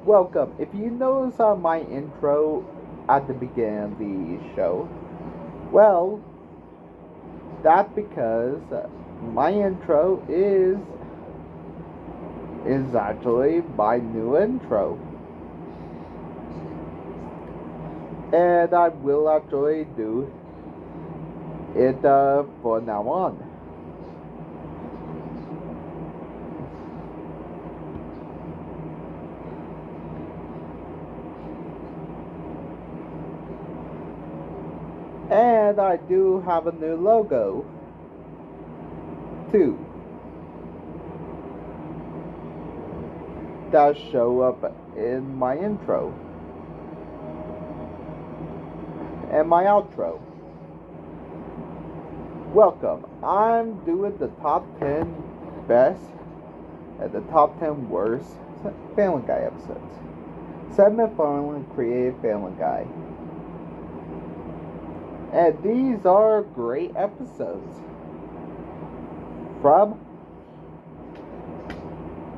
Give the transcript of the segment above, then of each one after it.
Welcome. If you notice my intro at the beginning of the show, well, that's because my intro is actually my new intro, and I will actually do it for now on. And I do have a new logo too that show up in my intro and my outro. Welcome. I'm doing the top 10 best and the top 10 worst Family Guy episodes. Segment following created Family Guy. And these are great episodes. From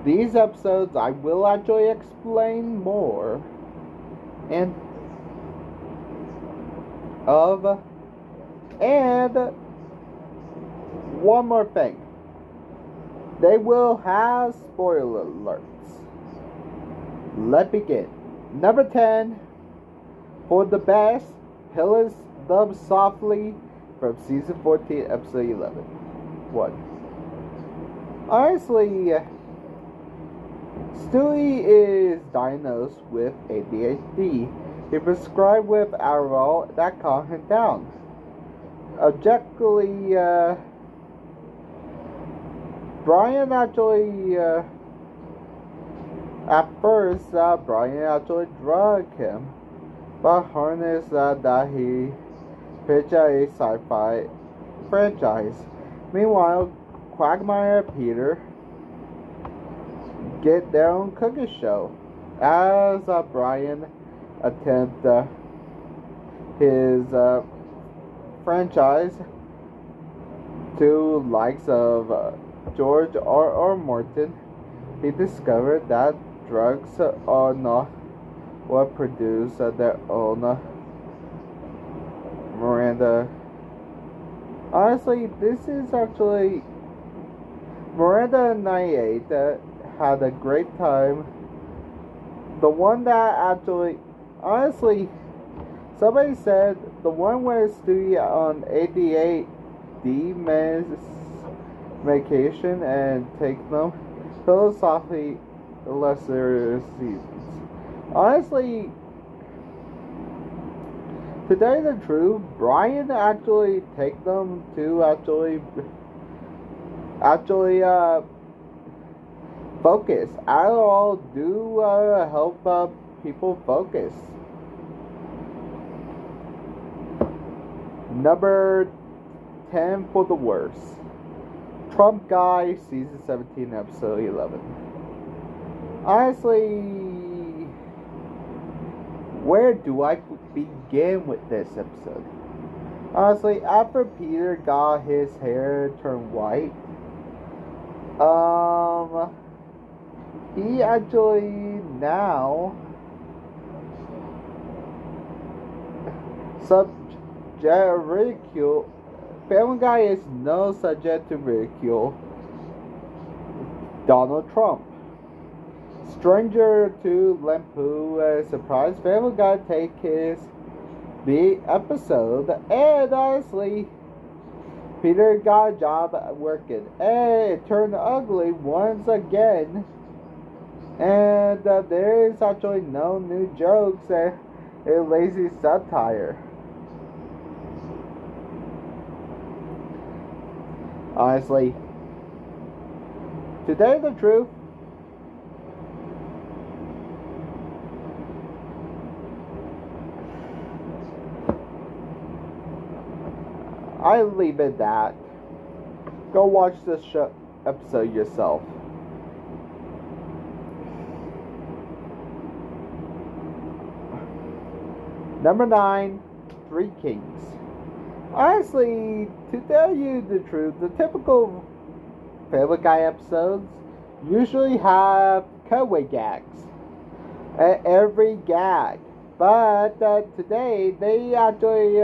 these episodes, I will actually explain more and one more thing. They will have spoiler alerts. Let's begin. Number 10 for the best Pillars Love Softly from season 14, episode 11. 1. Honestly, Stewie is diagnosed with ADHD. He prescribed with Adderall that calmed him down. Objectively, Brian actually, at first, Brian actually drugged him, but harnessed that he pitched a sci-fi franchise. Meanwhile, Quagmire and Peter get their own cooking show as Brian attempts his franchise to likes of George R. Martin. He discovered that drugs are not what produce their own Miranda. Honestly, this is actually Miranda and 98 had a great time. The one that actually, honestly, somebody said the one where Stewie on ADHD medication and take them philosophically lesser seasons. Honestly, to tell you the truth, Brian actually take them to actually focus. Adderall do help people focus. Number 10 for the worst. Trump Guy, season 17, episode 11. Honestly, where do I begin with this episode? Honestly, after Peter got his hair turned white, he actually now subject ridicule. Family Guy is no subject to ridicule. Donald Trump. Stranger to Lampu, surprise Family Guy take his big episode, and honestly, Peter got a job working, and it turned ugly once again, and there is actually no new jokes and a lazy satire. Honestly, to tell you the truth, I leave it that. Go watch this episode yourself. Number 9, Three Kings. Honestly, to tell you the truth, the typical Family Guy episodes usually have cutaway gags. every gag. But today they actually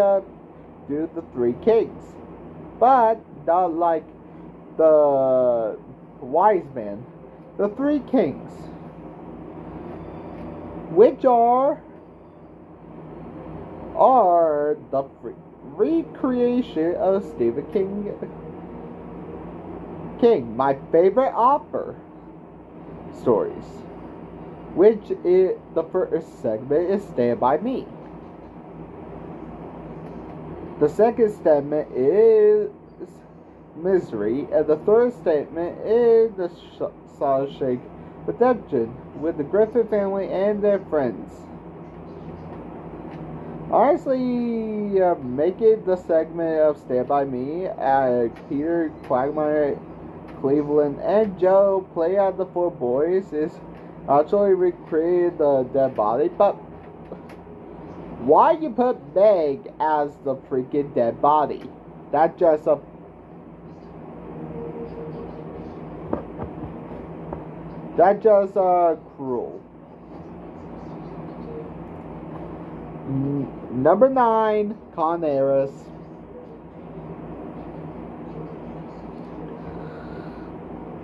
do the Three Kings. But not like the wise man. The Three Kings. Which are the recreation of Stephen King, my favorite author stories. Which is the first segment is Stand By Me. The second segment is Misery, and the third segment is the Shawshank Redemption with the Griffin family and their friends. Honestly, making the segment of Stand By Me at Peter Quagmire, Cleveland, and Joe play out the four boys is actually recreated the dead body, but why you put Meg as the freaking dead body? That's just cruel. Number 9, Con Air.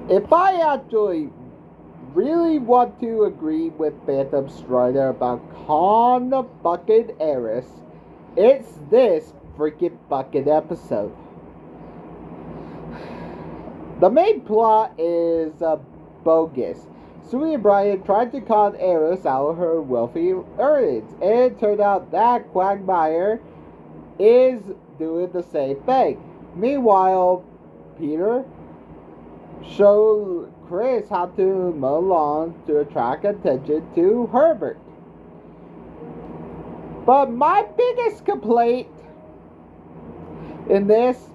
If I actually really want to agree with Phantom Strider about Con Bucket Eris, it's this freaking bucket episode. The main plot is bogus. Sue and Brian tried to con Eris out of her wealthy earnings, and it turned out that Quagmire is doing the same thing. Meanwhile, Peter showed Chris how to mow lawns to attract attention to Herbert. But my biggest complaint in this,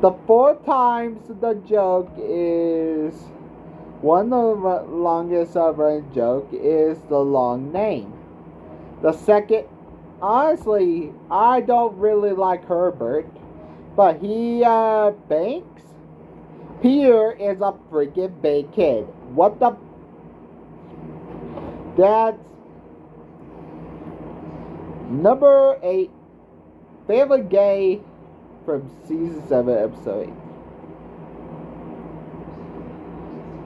the 4 times the joke is, one of the longest running joke is the long name. The second, honestly, I don't really like Herbert, but he banks. Peter is a freaking big kid. What the? That's number 8. Family Gay from season 7, episode 8.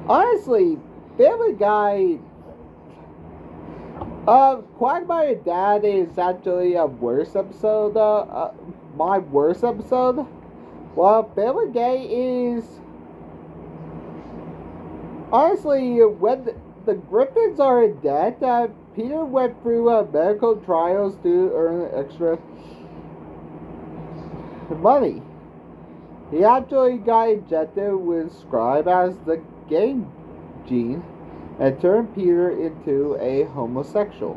Honestly, Family Guy. Quagmire Dad is actually a worse episode. My worst episode. Well, Family Guy is. Honestly, when the Griffins are in debt, Peter went through medical trials to earn extra money. He actually got injected with Scribe as the game gene and turned Peter into a homosexual.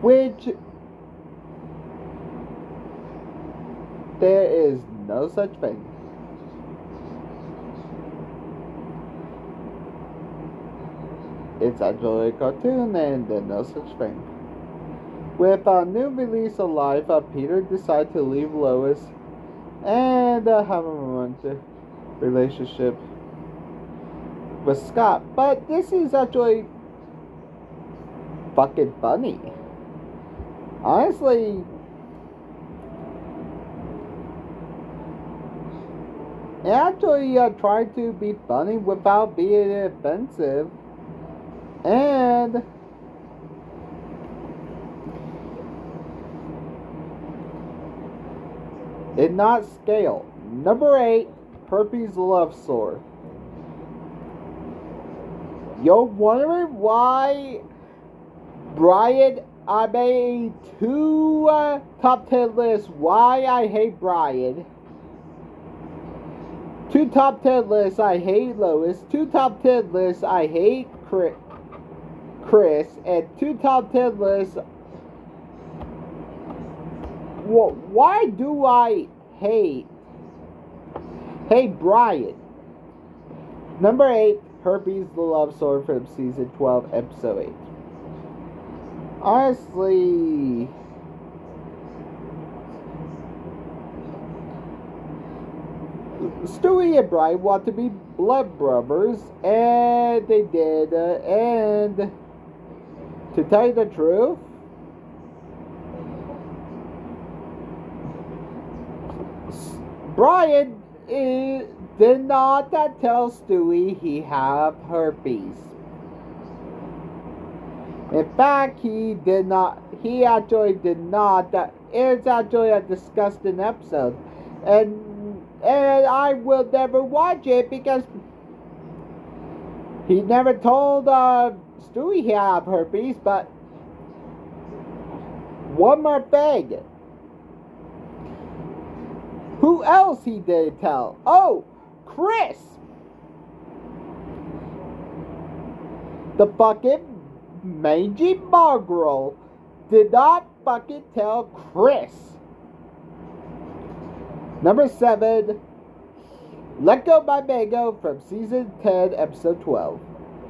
Which there is no such thing. It's actually a cartoon and there's no such thing. With a new release of Life, Peter decided to leave Lois and have a romantic relationship with Scott. But this is actually fucking funny. Honestly, it actually tried to be funny without being offensive. And it not scale. Number 8, Herpes Love Sore. You're wondering why Brian, I made 2 top 10 lists why I hate Brian. 2 top 10 lists I hate Lois. 2 top 10 lists I hate Chris, and 2 top 10 lists. Well, why do I hate Brian? Number 8, Herpes the Love Sword from season 12, episode 8. Honestly, Stewie and Brian want to be blood brothers, and they did. And to tell you the truth, Brian did not tell Stewie he had herpes. In fact, he did not. He actually did not. It's actually a disgusting episode, and I will never watch it because he never told Stewie he had herpes. But one more thing. Who else he did tell? Oh, Chris! The fucking mangy mongrel did not fucking tell Chris. Number 7, Let Go My Mango from Season 10, Episode 12.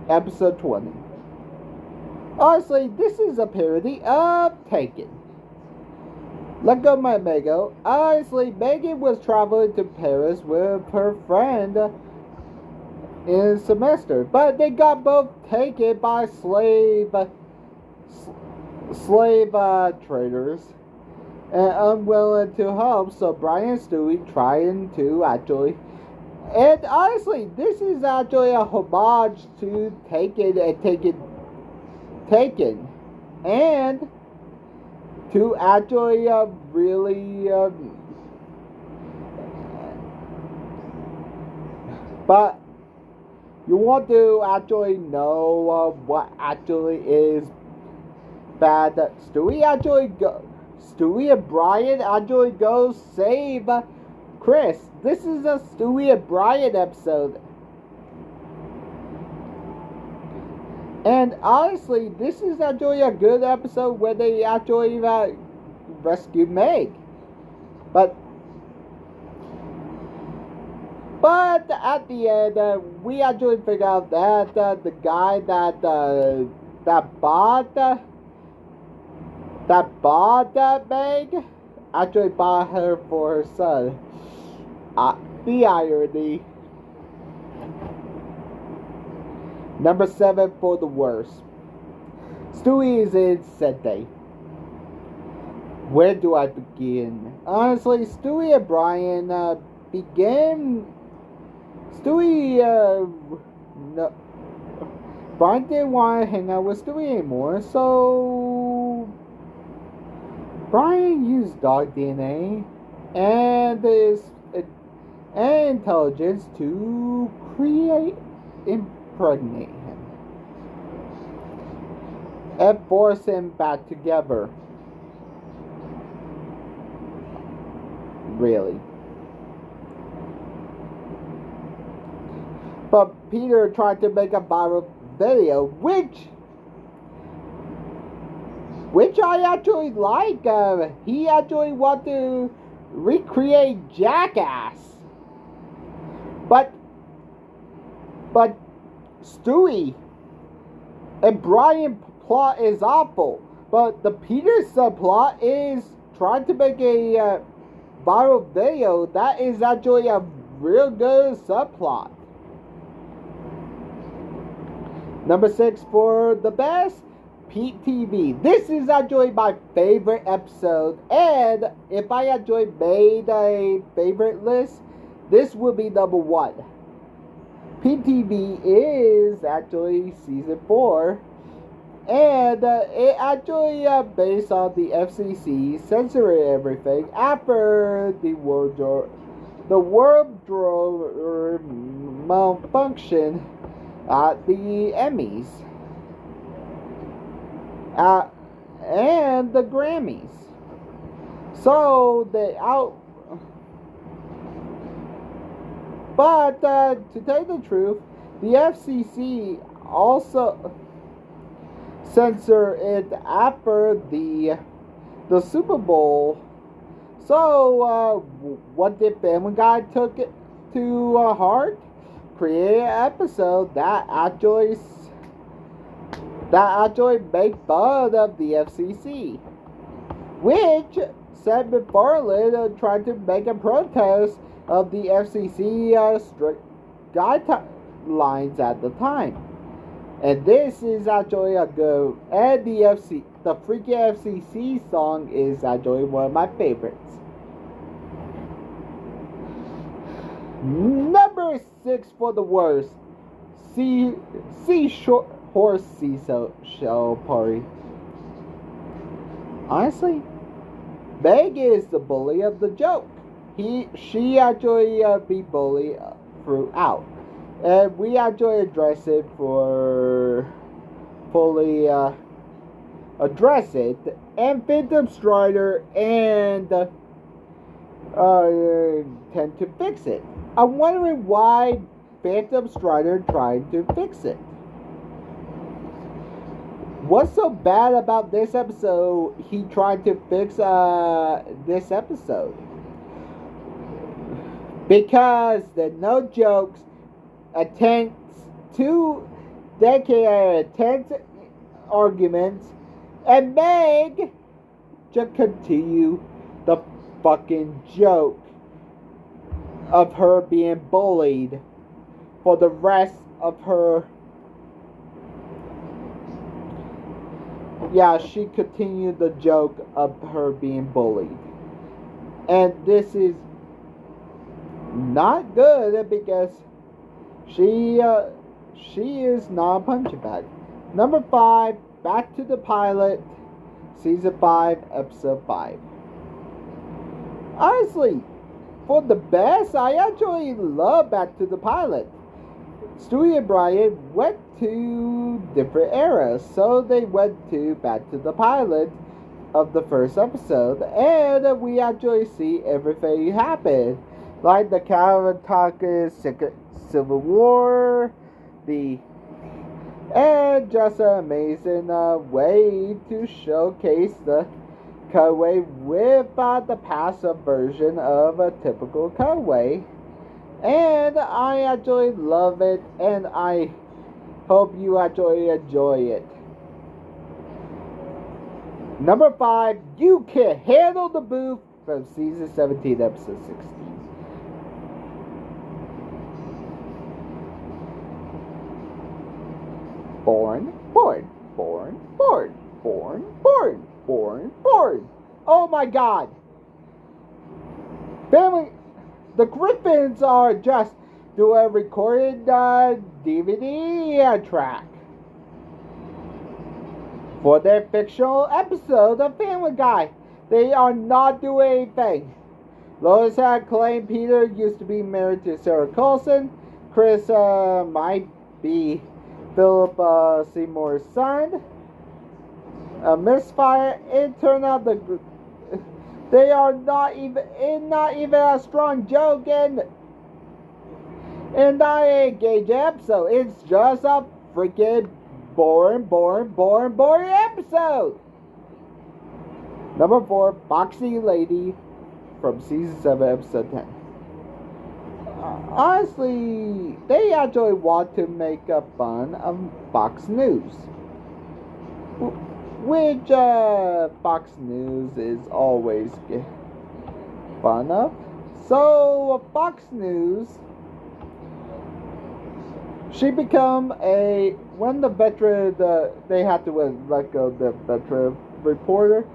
Episode 20. Honestly, this is a parody of Taken. Let Go My Mango. Honestly, Megan was traveling to Paris with her friend in a semester, but they got both taken by slave traders and unwilling to help. So Brian and Stewie trying to actually, and honestly, this is actually a homage to Taken, and to actually really, but you want to actually know what actually is bad. Stewie and Brian actually go save Chris. This is a Stewie and Brian episode. And honestly, this is actually a good episode where they actually rescue Meg. But at the end, we actually figure out that the guy that bought Meg actually bought her for her son. The irony. Number 7 for the worst. Stewie is in Sente. Where do I begin? Honestly, Stewie and Brian began. No, Brian didn't want to hang out with Stewie anymore, so Brian used dog DNA and intelligence to impregnate him and force him back together. Really. But Peter tried to make a viral video, which I actually like. He actually wanted to recreate Jackass. But Stewie and Brian plot is awful. But the Peter subplot is trying to make a viral video that is actually a real good subplot. Number 6 for the best, Pete TV. This is actually my favorite episode, and if I actually made a favorite list, this would be number 1. Pete TV is actually season 4, and it actually based on the FCC censoring everything after the wardrobe malfunction at the Emmys and the Grammys. So but to tell you the truth, the FCC also censored it after the Super Bowl. So what did Family Guy took it to heart? Create an episode that actually make fun of the FCC, which Seth MacFarlane tried to make a protest of the FCC guidelines at the time. And this is actually a good. And the freaking FCC song is actually one of my favorites. Number 6 for the worst. Horse show party. Honestly, Meg is the bully of the joke. She actually be bullied throughout. And we actually address it fully address it. And Phantom Strider and tend to fix it. I'm wondering why Phantom Strider tried to fix it. What's so bad about this episode he tried to fix this episode? Because the no jokes attempts to dedicate intense arguments and Meg just continue the fucking joke of her being bullied for the rest of her. Yeah, she continued the joke of her being bullied. And this is not good because she is not a punching bag. Number 5, Back to the Pilot, Season 5, Episode 5. Honestly, for the best, I actually love Back to the Pilot. Stewie and Brian went to different eras, so they went to Back to the Pilot of the first episode, and we actually see everything happen, like the Karataka Civil War, and just an amazing way to showcase the cutaway without the passive version of a typical cutaway. And I actually love it, and I hope you actually enjoy it. Number 5, You Can Handle the Booth from Season 17, Episode 16. Born. Oh my god! Family, the Griffins are just doing a recorded DVD track for their fictional episode of Family Guy. They are not doing anything. Lois had claimed Peter used to be married to Sarah Coulson. Chris might be Philip Seymour's son. A misfire. It turned out they are not even a strong joke and not a engaging episode. It's just a freaking boring episode. Number 4, Boxy Lady from Season 7, Episode 10. Honestly, they actually want to make a fun of Fox News, which Fox News is always fun of. So Fox News, she become when the veteran they had to let go the veteran reporter.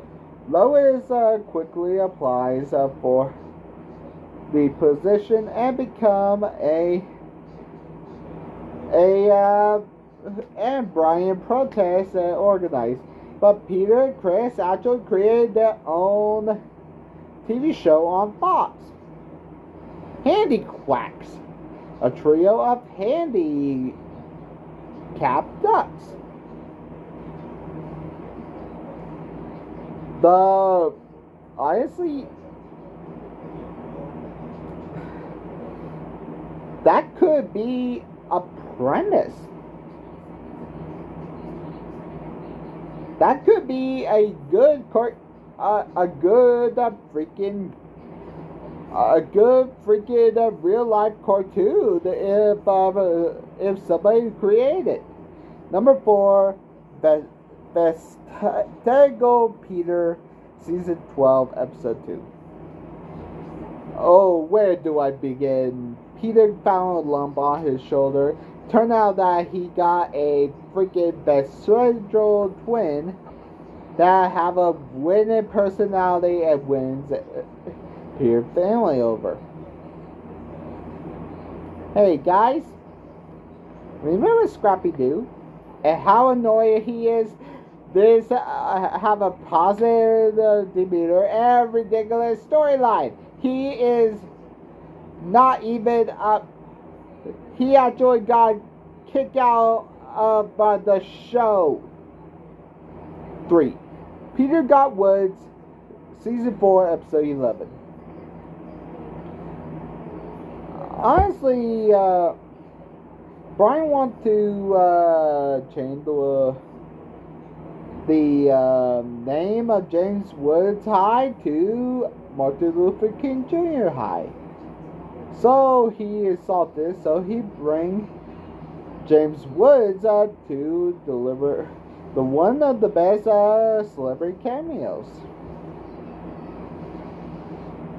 Lois quickly applies for the position and become and Brian protests and organized. But Peter and Chris actually created their own TV show on Fox. Handy Quacks, a trio of handicapped ducks. Honestly, that could be a premise. That could be a good real life cartoon if somebody created it. Number 4, Vestago Peter, Season 12, Episode 2. Oh, where do I begin? Peter found a lump on his shoulder. Turned out that he got a freaking bestial twin that have a winning personality and wins Peter's family over. Hey guys, remember Scrappy-Doo and how annoying he is? This have a positive demeanor and ridiculous storyline. He is not even up. He actually got kicked out of the show. 3. Peter Got Woods, Season 4, Episode 11. Honestly, Brian wants to change the name of James Woods High to Martin Luther King Jr. High. So he is salted, so he bring James Woods to deliver the one of the best celebrity cameos.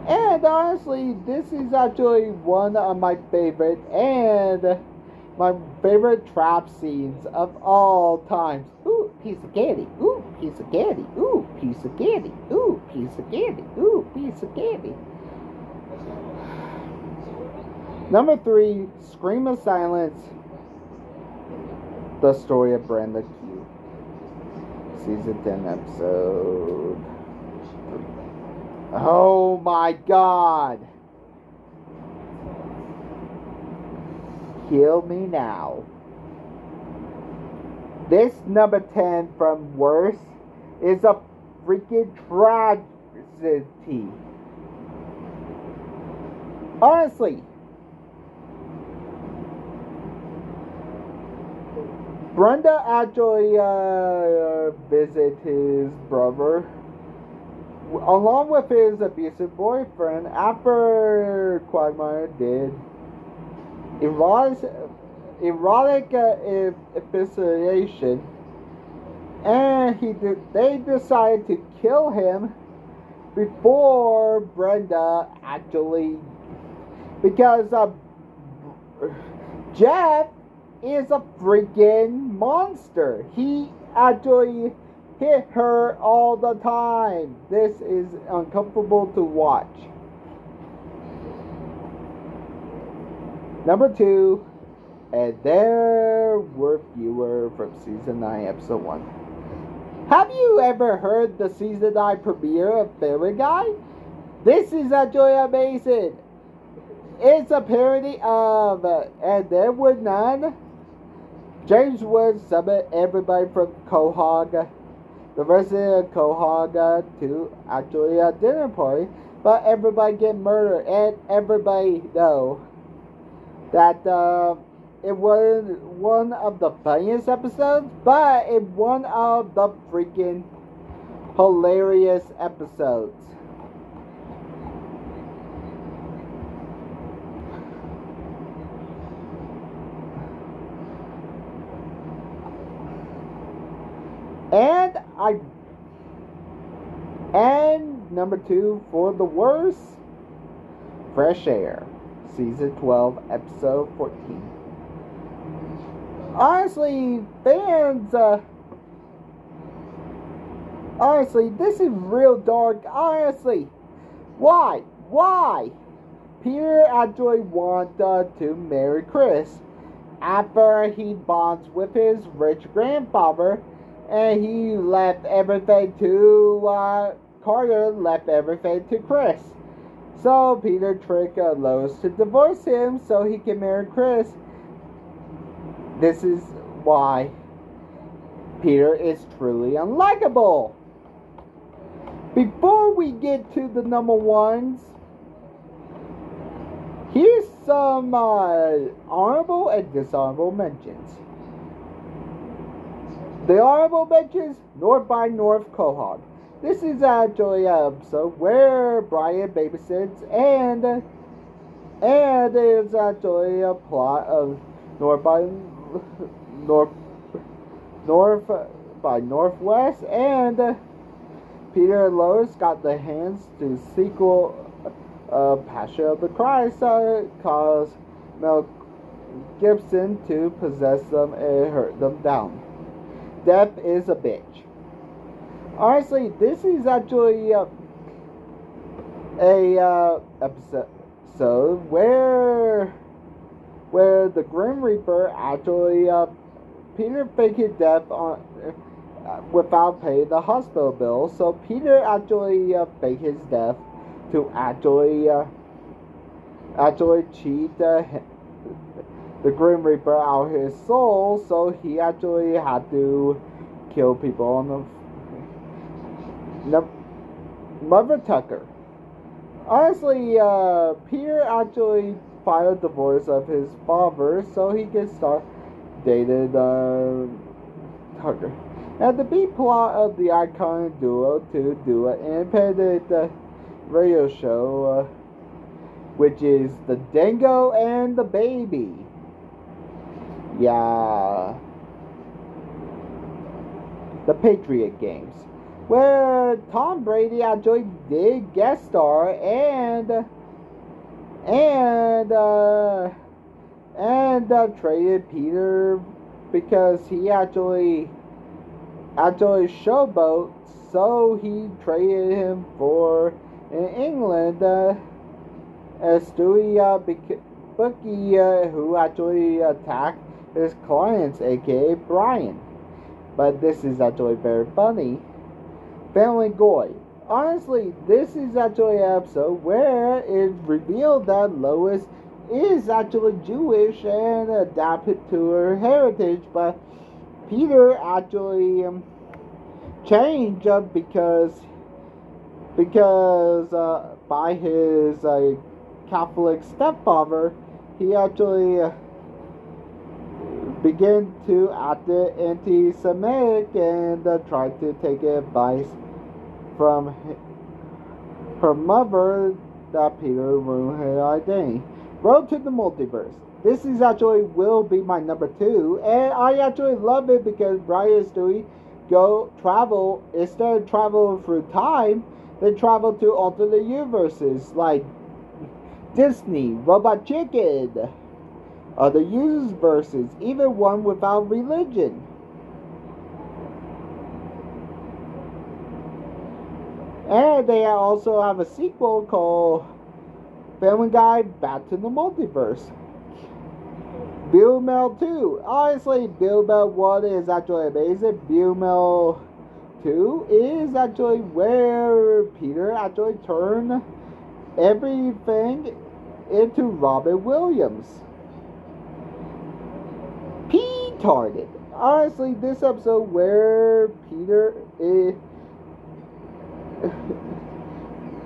And honestly, this is actually one of my favorite trap scenes of all times. Ooh, piece of candy. Ooh, piece of candy. Ooh, piece of candy. Ooh, piece of candy. Ooh, piece of candy. Number 3, Scream of Silence. The Story of Brenda Q. Season 10, Episode 3. Oh my God! Kill me now. This number 10 from Worst is a freaking tragedy. Honestly, Brenda actually visited his brother along with his abusive boyfriend after Quagmire did erotic asphyxiation, and they decided to kill him before Brenda actually, because Jeff is a freaking monster. He actually hit her all the time. This is uncomfortable to watch. Number 2, and there were fewer from Season 9, Episode 1. Have you ever heard the Season 9 premiere of Family Guy? This is actually amazing. It's a parody of And There Were None. James Woods summoned everybody from Quahog, the resident of Quahog, to actually a dinner party, but everybody get murdered, and everybody know that it was one of the funniest episodes, but it's one of the freaking hilarious episodes. And number 2 for the worst, Fresh Air, Season 12, Episode 14. Honestly, fans, honestly, this is real dark. Honestly, why? Peter actually wanted to marry Chris after he bonds with his rich grandfather, and he left everything to Carter left everything to Chris. So Peter tricked Lois to divorce him so he can marry Chris. This is why Peter is truly unlikable. Before we get to the number 1s, here's some honorable and dishonorable mentions. The honorable mentions, North by North Quahog. This is actually an episode where Brian babysits, and it's actually a plot of North by Northwest, and Peter and Lois got the hands to sequel Passion of the Christ, cause Mel Gibson to possess them and hurt them down. Death is a bitch. Honestly, this is actually a episode where the Grim Reaper actually Peter faked death on without paying the hospital bill. So Peter actually faked his death to actually cheat the Grim Reaper out of his soul. So he actually had to kill people on the Mother Tucker. Honestly, Peter actually filed divorce of his father so he could start dating Tucker. And the B plot of the iconic duo to do an independent radio show, which is The Dingo and the Baby. Yeah. The Patriot Games, where Tom Brady actually did guest star and traded Peter because he actually showboat, so he traded him for in England Stewie Bookie, who actually attacked his clients, aka Brian. But this is actually very funny. Family Guy. Honestly, this is actually an episode where it revealed that Lois is actually Jewish and adapted to her heritage, but Peter actually changed because by his Catholic stepfather, he actually began to act anti-Semitic and tried to take advice from her mother that Peter ruined her identity. Road to the Multiverse. This is actually will be my number 2, and I actually love it because Brian and Stewie travel, instead of travel through time, they travel to alternate universes like Disney, Robot Chicken, other universes, even one without religion. And they also have a sequel called Family Guy Back to the Multiverse. Bill Mel 2. Honestly, Bill Mel 1 is actually amazing. Bill Mel 2 is actually where Peter actually turned everything into Robin Williams. P-tarded. Honestly, this episode where Peter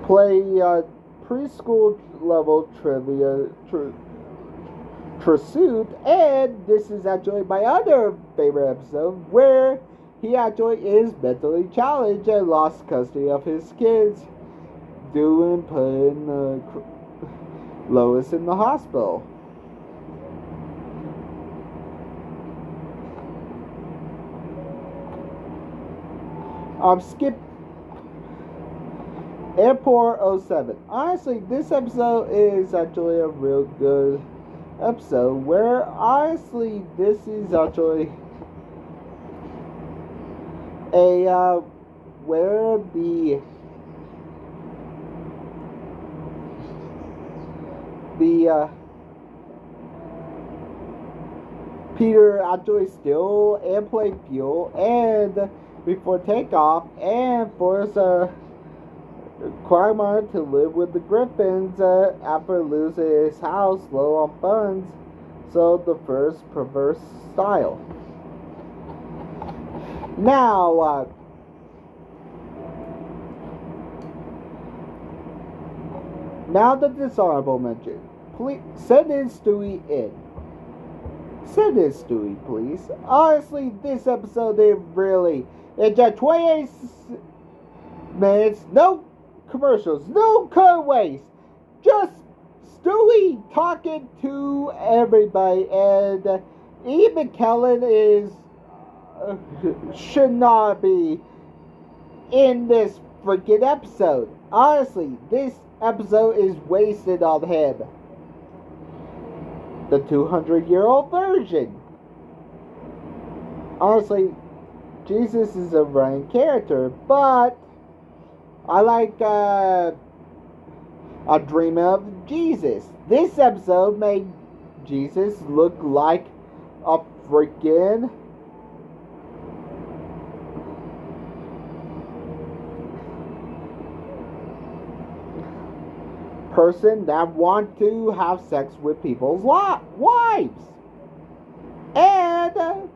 play preschool level trivia pursuit, and this is actually my other favorite episode where he actually is mentally challenged and lost custody of his kids putting Lois in the hospital. Skip Airport 07. Honestly, this episode is actually a real good episode where honestly this is actually a where the Peter actually steal airplane fuel and before takeoff and force Quagmire to live with the Griffins after losing his house low on funds. So the first perverse style. Now, now the dishonorable mention. Please send in Stewie in. Send in Stewie, please. Honestly, this episode is really. It's at 28 minutes. No commercials, no cutaways, just Stewie talking to everybody, and Ian McKellen should not be in this freaking episode. Honestly, this episode is wasted on him. the 200-year-old version. Honestly, Jesus is a running character, but I like A Dream of Jesus. This episode made Jesus look like a freaking person that want to have sex with people's wives. And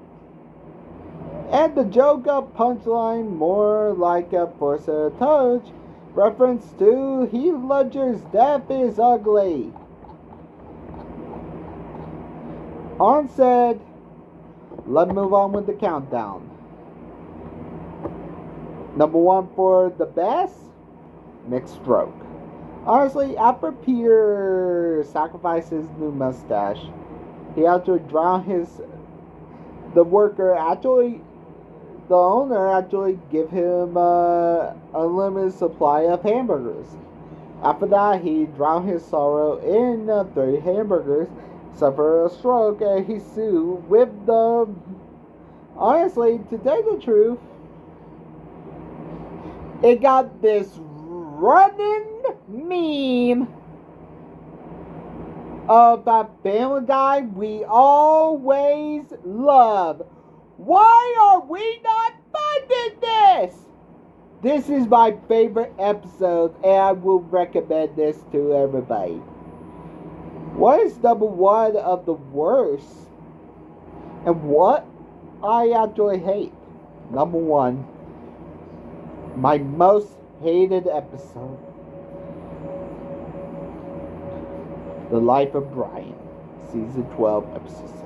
the joke of punchline more like a force of touch reference to Heath Ledger's Death is Ugly. On said, let's move on with the countdown. Number 1 for the best, Nick Stroke. Honestly, after Peter sacrificed his new mustache, he had to drown the owner actually give him an unlimited supply of hamburgers. After that, he drowned his sorrow in 30 hamburgers, suffered a stroke, and he sued with the... Honestly, to tell you the truth, it got this running meme of that Family Guy we always love. Why are we not funding this? This is my favorite episode, and I will recommend this to everybody. What is number 1 of the worst? And what I actually hate? Number 1, my most hated episode. The Life of Brian, Season 12, Episode 6.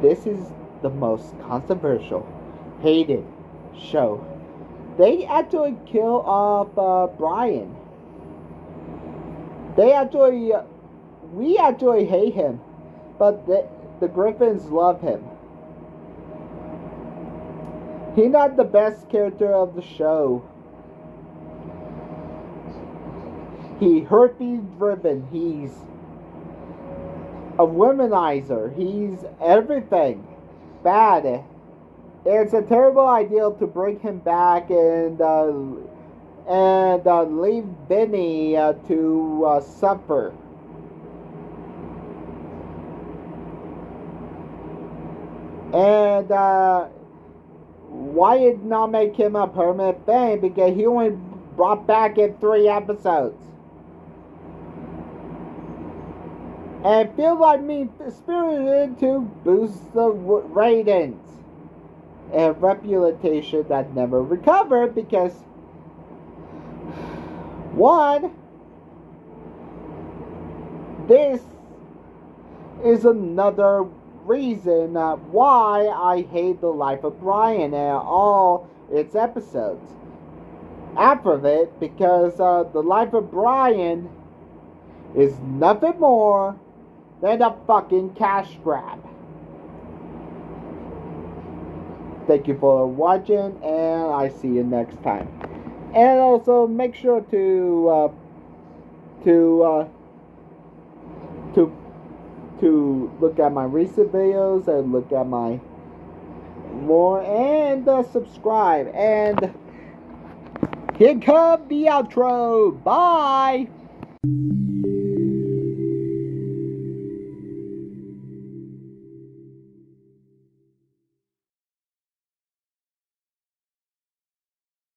This is the most controversial, hated show. They actually kill off Brian. We actually hate him, but the Griffins love him. He's not the best character of the show. He's herpes driven. He's a womanizer. He's everything bad. It's a terrible idea to bring him back and leave Benny to suffer. And why did not make him a permanent thing? Because he only brought back in 3 episodes. And feel like mean-spirited to boost the ratings. And reputation that never recovered because 1, this is another reason why I hate The Life of Brian and all its episodes. After it, because The Life of Brian is nothing more than a fucking cash grab. Thank you for watching, and I see you next time. And also make sure to look at my recent videos and look at my more and subscribe. And here comes the outro. Bye.